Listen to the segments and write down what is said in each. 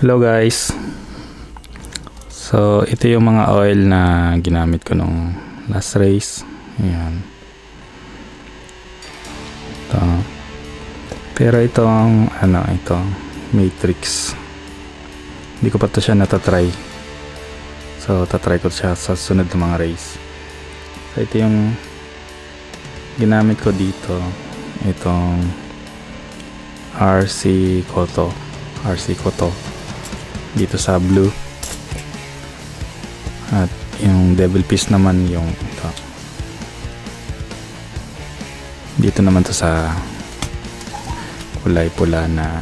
Hello guys. So ito yung mga oil na ginamit ko nung last race. Ayan. Ito. Pero itong ito matrix, hindi ko pa to siya natatry. So tatry ko siya sa sunod na mga race. So ito yung ginamit ko dito. Itong RC Koto dito sa blue, at yung devil piece naman yung ito. Dito naman to sa kulay pula na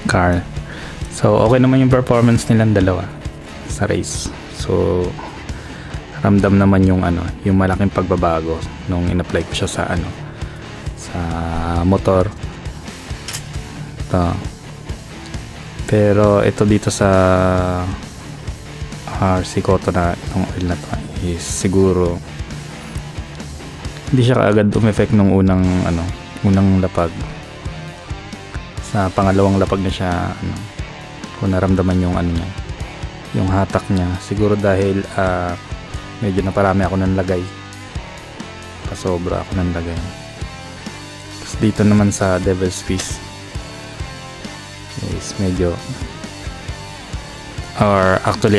car. So okay naman yung performance nilang dalawa sa race. So ramdam naman yung yung malaking pagbabago nung in-apply ko siya sa sa motor. Ito. Pero ito dito sa RC Koto na itong oil na to is siguro hindi siya kaagad umeffect nung unang lapag. Sa pangalawang lapag na siya kung naramdaman yung niya, yung hatak niya, siguro dahil medyo naparami ako ng lagay, pasobra ako ng lagay. Tapos dito naman sa devil's piece is medyo, or actually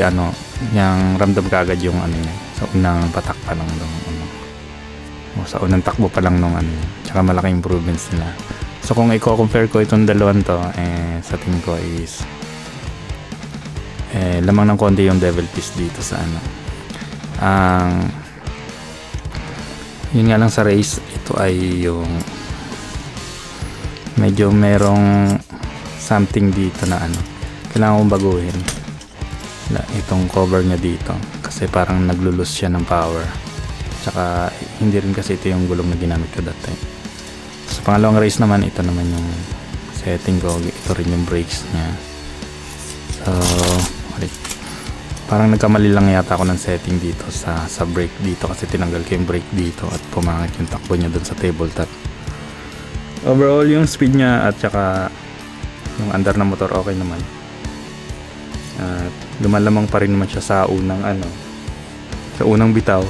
yung ramdam ka agad yung niya sa unang patak pa lang o sa unang takbo pa lang nung tsaka malaking improvements nila. So kung i-compare ko itong dalawang to, sa tingin ko is lamang ng konti yung devil piece dito sa yun nga lang sa race, ito ay yung medyo merong something dito na kailangan kong baguhin itong cover niya dito, kasi parang naglulus siya ng power. Tsaka hindi rin kasi ito yung gulong na ginamit ko dati. So pangalawang race naman, ito naman yung setting ko, ito rin yung brakes niya. So parang nagkamali lang yata ako ng setting dito sa brake dito, kasi tinanggal ko yung brake dito at pumangit yung takbo niya dun sa tabletop. Overall yung speed niya at saka yung andar ng motor okay naman, at lumalamang pa rin naman siya sa unang sa unang bitaw.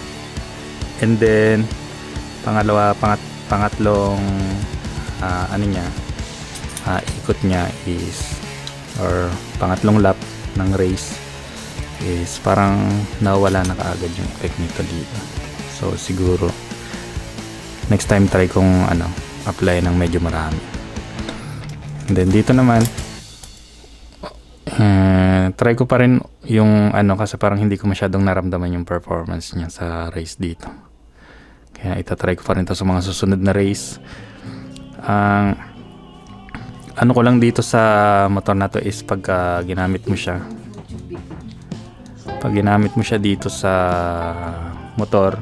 And then pangatlong ikot niya is, or pangatlong lap ng race is parang nawala na kaagad yung effect nito dito. So siguro next time try kong apply ng medyo marami. And then dito naman try ko pa rin yung kasi parang hindi ko masyadong naramdaman yung performance niya sa race dito, kaya itatry ko pa rin to sa mga susunod na race. Ko lang dito sa motor na to is pag ginamit mo siya dito sa motor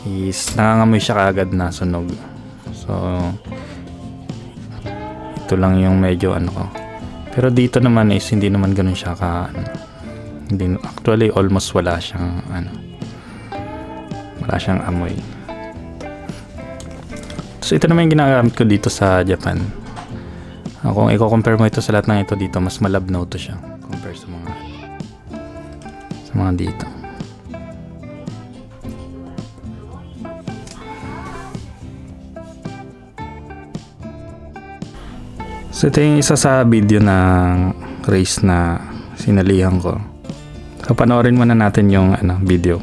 is nangangamoy siya kaagad na sunog. So ito lang yung medyo ko. Pero dito naman is hindi naman ganun siya hindi, actually almost wala siyang amoy. So ito naman yung ginagamit ko dito sa Japan. Kung i-compare mo ito sa lahat ng ito dito, mas malabnaw to siya compare sa mga dito. So ito yung isa sa video ng race na sinalihan ko. So panoorin muna natin yung video.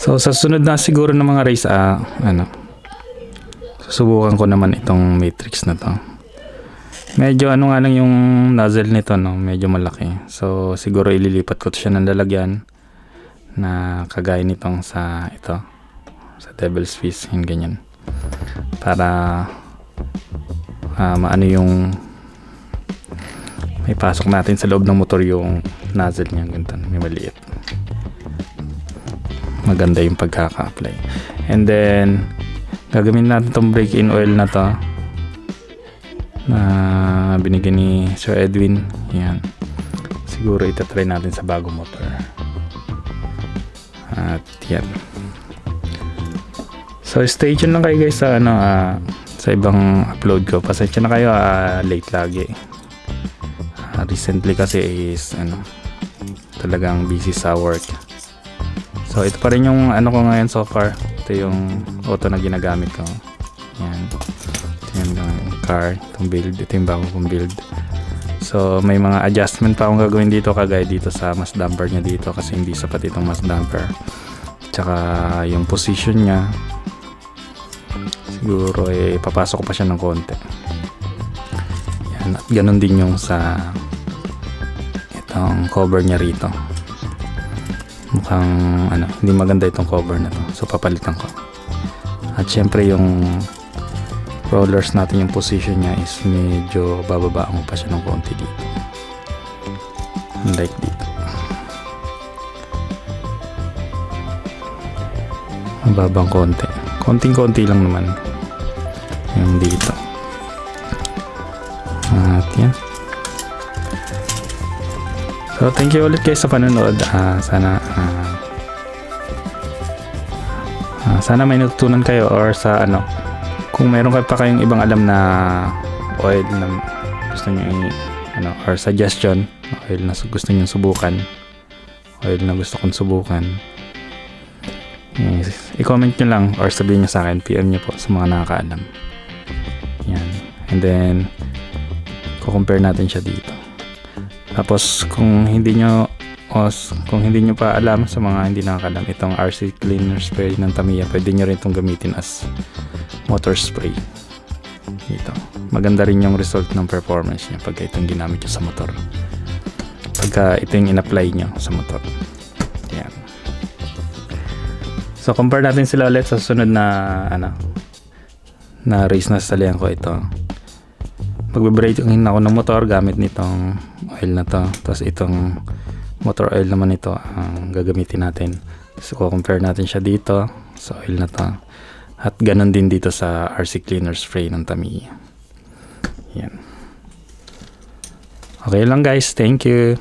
So sa sunod na siguro ng mga race, susubukan ko naman itong matrix na to. Medyo ano nga lang yung nozzle nito, no? Medyo malaki. So siguro ililipat ko siya ng lalagyan na kagaya nitong sa ito, sa Devil's Fist, yung ganyan. Para maano yung may pasok natin sa loob ng motor yung nozzle niya, ganito, may maliit. Maganda yung pagkaka-apply. And then gagawin natin tong break-in oil na to na binigyan ni Sir Edwin. Yan, siguro itatry natin sa bagong motor. At yan, so stay tuned lang kayo guys sa sa ibang upload ko. Pasensya na kayo, late lagi. Recently kasi is talagang busy sa work. So ito pa rin yung ko ngayon so far. Ito yung auto na ginagamit ko. Yan. Ito yung car, itong build. Ito yung bago kong build. So may mga adjustment pa akong gagawin dito, kagaya dito sa mass damper niya dito, kasi hindi sapat itong mass damper. Tsaka yung position niya, siguro papasok ko pa siya ng konti. Yan. At ganun din yung sa itong cover niya rito. Mukhang hindi maganda itong cover na to, so papalitan ko. At syempre yung rollers natin, yung position niya is medyo bababaan mo pa siya ng konti dito, like dito, mababang konting-konti lang naman yung dito. At yan. So thank you ulit guys sa panonood. Sana may natutunan kayo, or sa kung meron kayo pa kayong ibang alam na oil na gusto niyo or suggestion, oil na gusto niyo subukan, oil na gusto kong subukan, i-comment nyo lang or sabihin nyo sa akin, PM nyo po sa mga nakakaalam. Yan. And then ko-compare natin siya dito. Tapos kung hindi nyo pa alam, sa mga hindi nakakaalam, itong RC cleaner spray ng Tamiya, pwede nyo rin itong gamitin as motor spray dito. Maganda rin yung result ng performance niya pagka itong ginamit nyo sa motor, pagka ito yung in-apply nyo sa motor. Yan. So compare natin sila ulit sa susunod na na race na sasalihan ko. Ito, magbe-braking ako ng motor gamit nitong oil na to, tapos itong motor oil naman ito ang gagamitin natin. So compare natin siya dito sa oil na to, at ganun din dito sa RC cleaner spray ng Tamiya. Yan. Okay lang guys, thank you.